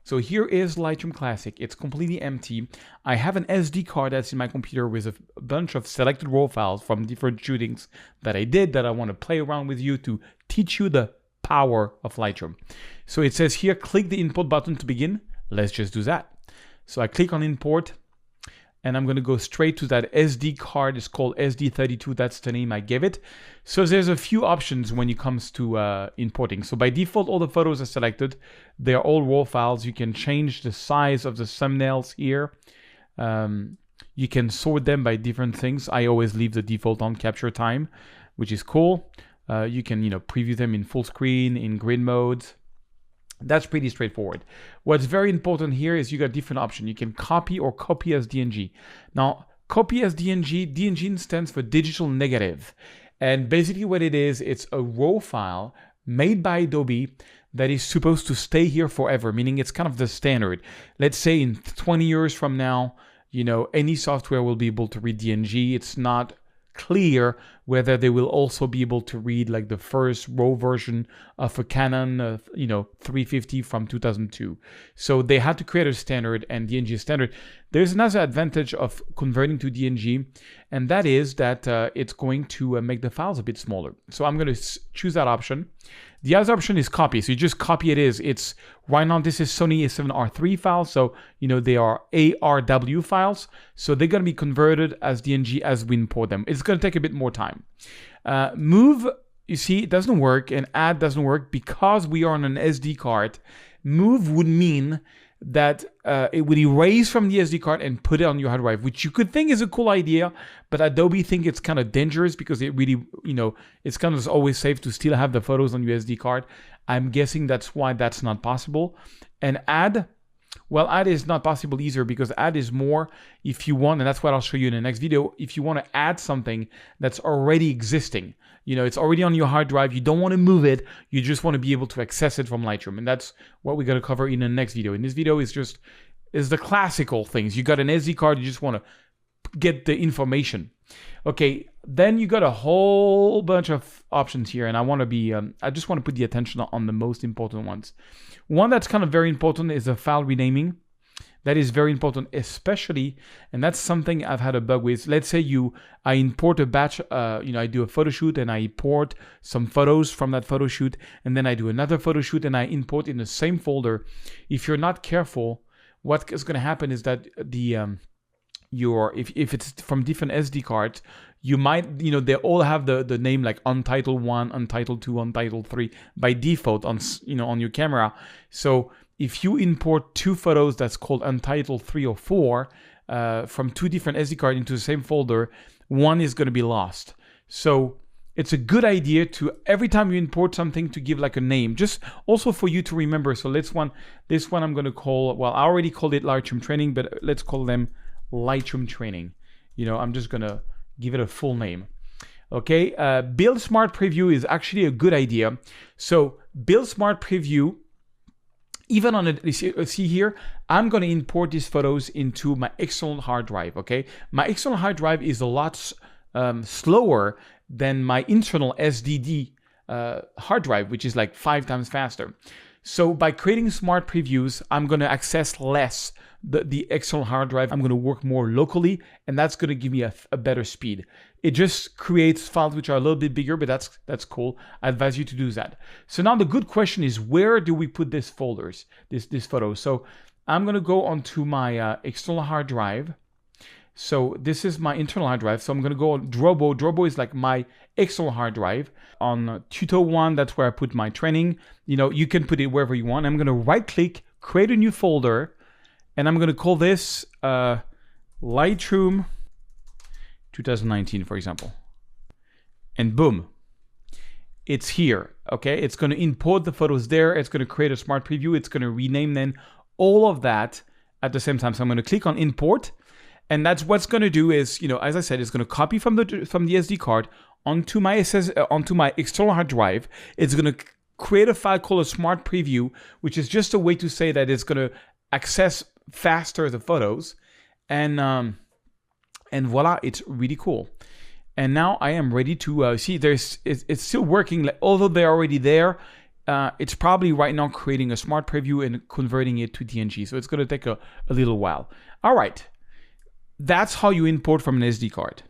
So here is Lightroom Classic. It's completely empty. I have an SD card that's in my computer with a bunch of selected raw files from different shootings that I did that I want to play around with you to teach you the power of Lightroom. So it says here, click the import button to begin. Let's just do that. So I click on import, and I'm going to go straight to that SD card. It's called SD32. That's the name I gave it. So there's a few options when it comes to importing. So by default, all the photos are selected. They're all raw files. You can change the size of the thumbnails here. You can sort them by different things. I always leave the default on capture time, which is cool. You can, preview them in full screen, in grid mode. That's pretty straightforward. What's very important here is you got different options. You can copy or copy as DNG. Now, copy as DNG, DNG stands for digital negative. And basically what it is, it's a raw file made by Adobe that is supposed to stay here forever, meaning it's kind of the standard. Let's say in 20 years from now, any software will be able to read DNG. It's not clear whether they will also be able to read like the first raw version of a Canon 350 from 2002. So they had to create a standard, and DNG is standard. There's another advantage of converting to DNG, and that is that it's going to make the files a bit smaller. So I'm going to choose that option. The other option is copy. So you just copy it's right now this is Sony A7R3 files. So, they are ARW files. So they're going to be converted as DNG as we import them. It's going to take a bit more time. Move, you see, it doesn't work, and add doesn't work because we are on an SD card. Move would mean that it would erase from the SD card and put it on your hard drive, which you could think is a cool idea, but Adobe think it's kind of dangerous because it really, it's kind of always safe to still have the photos on your SD card. I'm guessing that's why that's not possible. And add is not possible either because add is more if you want, and that's what I'll show you in the next video, if you want to add something that's already existing. It's already on your hard drive. You don't want to move it. You just want to be able to access it from Lightroom. And that's what we're going to cover in the next video. In this video is the classical things. You got an SD card. You just want to get the information. Okay, then you got a whole bunch of options here. And I just want to put the attention on the most important ones. One that's kind of very important is the file renaming. That is very important, especially, and that's something I've had a bug with. Let's say I import a batch, I do a photo shoot and I import some photos from that photo shoot, and then I do another photo shoot and I import in the same folder. If you're not careful, what is going to happen is that if it's from different SD cards, you might, they all have the name like Untitled 1, Untitled 2, Untitled 3 by default on your camera. So if you import two photos that's called Untitled 3 or 4 from two different SD cards into the same folder, one is going to be lost. So it's a good idea to, every time you import something, to give like a name, just also for you to remember. So this one I'm going to call, well, I already called it Lightroom Training, but let's call them Lightroom Training. I'm just going to give it a full name. Okay, Build Smart Preview is actually a good idea. So Build Smart Preview, even on a, see here, I'm going to import these photos into my external hard drive, okay? My external hard drive is a lot slower than my internal SSD hard drive, which is like 5 times faster. So by creating smart previews, I'm going to access less the external hard drive. I'm going to work more locally, and that's going to give me a better speed. It just creates files which are a little bit bigger, but that's cool. I advise you to do that. So now the good question is, where do we put these folders, these photos? So I'm going to go onto my external hard drive. So this is my internal hard drive. So I'm going to go on Drobo. Drobo is like my external hard drive. On Tuto 1, that's where I put my training. You can put it wherever you want. I'm going to right click, create a new folder, and I'm going to call this Lightroom 2019, for example. And boom, it's here, okay? It's going to import the photos there. It's going to create a smart preview. It's going to rename then all of that at the same time. So I'm going to click on import. And that's what's going to do is, as I said, it's going to copy from the SD card onto my external hard drive. It's going to create a file called a smart preview, which is just a way to say that it's going to access faster the photos. And voila, it's really cool. And now I am ready to see it's still working. Although they're already there, it's probably right now creating a smart preview and converting it to DNG. So it's going to take a little while. All right. That's how you import from an SD card.